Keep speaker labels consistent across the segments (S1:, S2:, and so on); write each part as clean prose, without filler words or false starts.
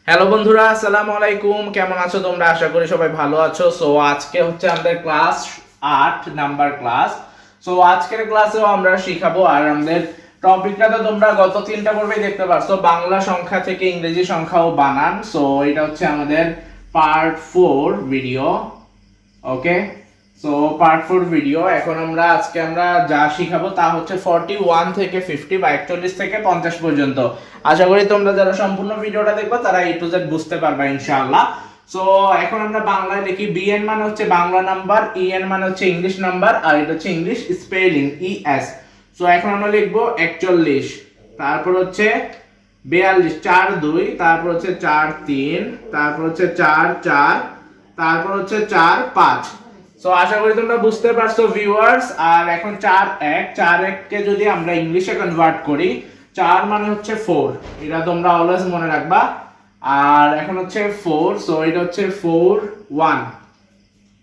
S1: Hello বন্ধুরা, আসসালামু আলাইকুম। কেমন আছো তোমরা? আশা করি সবাই ভালো আছো। সো আজকে হচ্ছে আমাদের ক্লাস 8 নাম্বার ক্লাস। সো আজকের ক্লাসেও আমরা শিখাবো, আর আমাদের টপিকটা তো তোমরা গত তিনটা পর্বে দেখতে পারছো, বাংলা সংখ্যা থেকে ইংরেজি সংখ্যা ও বানান। সো এটা হচ্ছে আমাদের পার্ট 4 ভিডিও। ওকে, সো পার্ট 4 ভিডিও। এখন আজকে আমরা যা শিখাবো তা হচ্ছে 41 থেকে 50 বা 41 থেকে 50 পর্যন্ত। আশা করি তোমরা যারা সম্পূর্ণ ভিডিওটা দেখবে তারা এ টু জেড বুঝতে পারবে ইনশাআল্লাহ। সো এখন আমরা বাংলায় লিখি। বিএন মানে হচ্ছে বাংলা নাম্বার, ইএন মানে হচ্ছে ইংলিশ নাম্বার, আর এটা হচ্ছে ইংলিশ স্পেলিং ইএস। সো এখন আমরা লিখবো 41, তারপর হচ্ছে 42, 4 2, তারপর হচ্ছে 4 3, তারপর হচ্ছে 4 4, তারপর হচ্ছে 4 5। সো আশা করি তোমরা বুঝতে পারছো ভিউয়ার্স। আর এখন 4 1, 4 1 কে যদি আমরা ইংলিশে কনভার্ট করি, 4 মানে হচ্ছে 4, এটা তোমরা অলওয়েজ মনে রাখবা। আর এখন হচ্ছে 4, সো এটা হচ্ছে 4 1।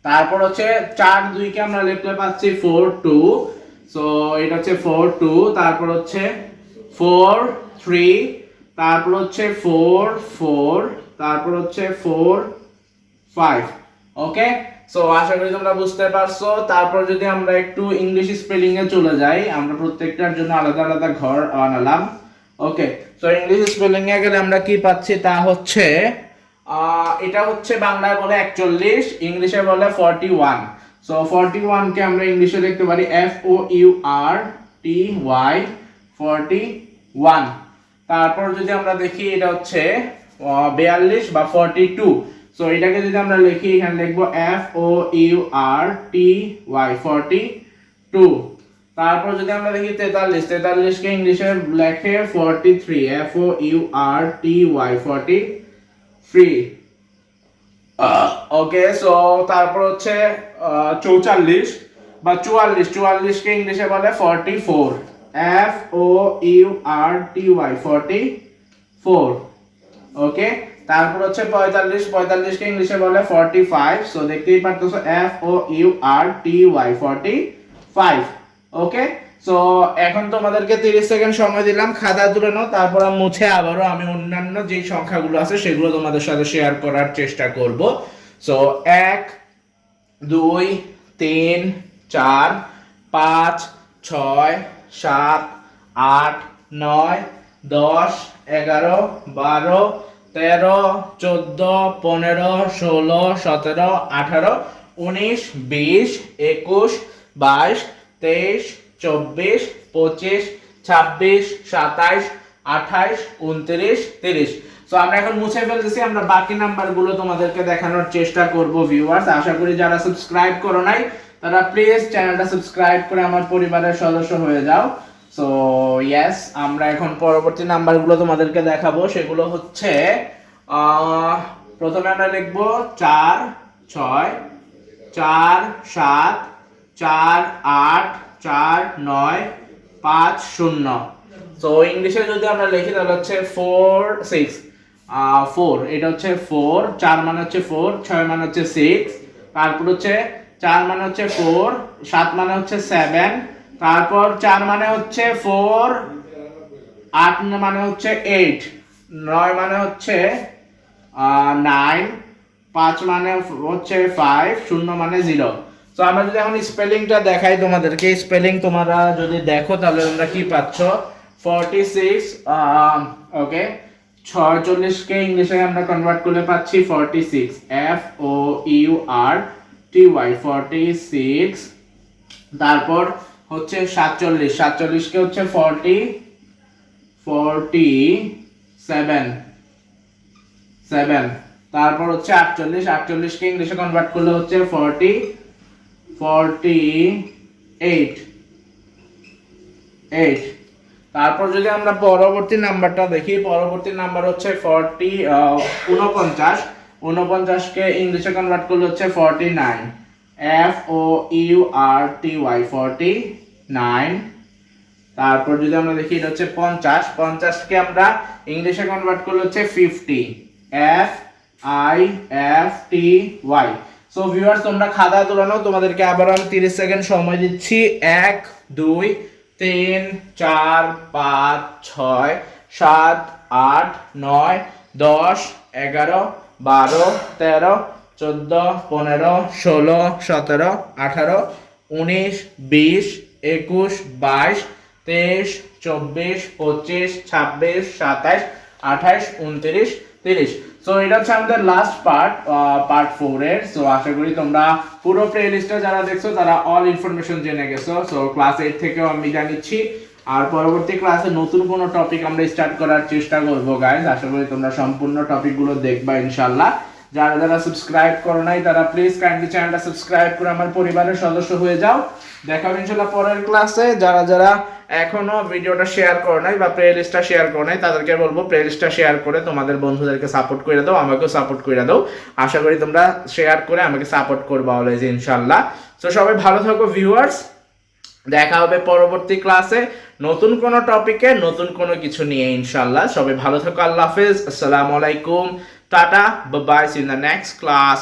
S1: তারপর হচ্ছে 4 2 কে আমরা লিখতে পাচ্ছি 4 2, সো এটা হচ্ছে 4 2। তারপর হচ্ছে 4 3, তারপর হচ্ছে 4 4, তারপর হচ্ছে 4 5। ওকে, সো আশা করি তোমরা বুঝতে পারছো। তারপর যদি আমরা একটু ইংলিশ স্পেলিং এ চলে যাই, আমরা প্রত্যেকটার জন্য আলাদা আলাদা ঘর বানালাম। ওকে, সো ইংলিশ স্পেলিং এ গেলে আমরা কি পাচ্ছি তা হচ্ছে এটা হচ্ছে বাংলায় বলে 41, ইংলিশে বলে 41। সো 41 কে আমরা ইংলিশে লিখতে পারি FOURTY 41। তারপর যদি আমরা দেখি এটা হচ্ছে 42 বা 42। সো এটাকে যদি আমরা লিখি, এখানে লিখবো FOURTY 42। তারপর যদি আমরা দেখি 43, 43 কে ইংলিশে লেখে 43, FOURTY 43। ওকে, সো তারপর হচ্ছে 44 বা 44, 44 কে ইংলিশে বলে 44, FOURTY 44। ওকে, তারপর হচ্ছে 45, 45 কে ইংলিশে বলে 45। সো দেখতেই পারতেছো FOURTY 45। ওকে, সো এখন তোমাদেরকে 30 সেকেন্ড সময় দিলাম, খাতা তুলে নাও। তারপর মুছে আবারও আমি অন্যান্য যে সংখ্যাগুলো আছে সেগুলো তোমাদের সাথে শেয়ার করার চেষ্টা করব। সো 1 2 3 4 5 6 7 8 9 10 11 12 13 14 15 16 17 18 19 20 21 22 23 24 25 26 27 28 29 30। সো আমরা এখন মুছে ফেলতেছি, আমরা বাকি নাম্বারগুলো তোমাদেরকে দেখানোর চেষ্টা করব ভিউয়ার্স। আশা করি যারা সাবস্ক্রাইব করো নাই তারা প্লিজ চ্যানেলটা সাবস্ক্রাইব করে আমার পরিবারের সদস্য হয়ে যাও। সো ইয়েস, আমরা এখন পরবর্তী নাম্বারগুলো তোমাদেরকে দেখাবো। সেগুলো হচ্ছে প্রথমে আমরা লিখব 4 6, 4 7, 4 8, 4 9, 5 0। সো ইংলিশে যদি আমরা লিখি তাহলে হচ্ছে 4 6, 4, এটা হচ্ছে 4, 4 মানে হচ্ছে 4, 6 মানে হচ্ছে 6, তারপর হচ্ছে 4 মানে হচ্ছে 4, 7 মানে হচ্ছে 7, তারপর 4 মানে হচ্ছে 4, 8 মানে হচ্ছে 8, 9 মানে হচ্ছে 9, 5 মানে হচ্ছে 5, 0 মানে 0। তো আমরা যদি এখন স্পেলিংটা দেখাই তোমাদেরকে, স্পেলিং তোমরা যদি দেখো তাহলে তোমরা কি পাচ্ছ 46। ওকে, 46 কে ইংলিশে আমরা কনভার্ট করলে পাচ্ছি 46, FOURTY 46। তারপর হচ্ছে 47, 47 কে হচ্ছে 47 7। তারপর হচ্ছে 48, 48 কে ইংলিশে কনভার্ট করলে হচ্ছে 48। তারপর যদি আমরা পরবর্তী নাম্বারটা দেখি, পরবর্তী নাম্বার হচ্ছে 49, 49 কে ইংলিশে কনভার্ট করলে হচ্ছে 49, FOURTY 49। তারপর যদি আমরা দেখি এটা হচ্ছে 50, 50 কে আমরা ইংলিশে কনভার্ট করলে হচ্ছে 50, FIFTY। সো ভিউয়ার্স, তোমরা খাতা তুলে নাও, তোমাদেরকে আবার আমি 30 সেকেন্ড সময় দিচ্ছি। 1 2 3 4 5 6 7 8 9 10 11 12 13 14 15 16 17 18 19 20 21 22 23 24 25 26 27 28 29 30। সো এটা হচ্ছে আমাদের লাস্ট পার্ট 4 এর। সো আশা করি তোমরা পুরো প্লে লিস্টটা যারা দেখছো তারা অল ইনফরমেশন জেনে গেছো। সো ক্লাস 8 থেকেও আমি জানিয়েছি, আর পরবর্তী ক্লাসে নতুন কোনো টপিক আমরা স্টার্ট করার চেষ্টা করব গাইস। আশা করি তোমরা সম্পূর্ণ টপিকগুলো দেখবা ইনশাআল্লাহ। যারা যারা সাবস্ক্রাইব করো নাই তারা প্লিজ কাইন্ডলি চ্যানেলটা সাবস্ক্রাইব করে আমার পরিবারের সদস্য হয়ে যাও। দেখা হবে ইনশাআল্লাহ পরের ক্লাসে। যারা যারা এখনো ভিডিওটা শেয়ার করো নাই বা প্লে লিস্টটা শেয়ার করো নাই তাদেরকে বলবো প্লে লিস্টটা শেয়ার করে তোমাদের বন্ধুদেরকে সাপোর্ট করে দাও, আমাকেও সাপোর্ট করে দাও। আশা করি তোমরা শেয়ার করে আমাকে সাপোর্ট করবা অলওয়েজ ইনশাআল্লাহ। তো সবাই ভালো থাকো ভিউয়ার্স, দেখা হবে পরবর্তী ক্লাসে নতুন কোনো টপিকে নতুন কোনো কিছু নিয়ে ইনশাআল্লাহ। সবাই ভালো থাকো, আল্লাহ হাফেজ, আসসালামু আলাইকুম, tata, bye bye, see in the next class.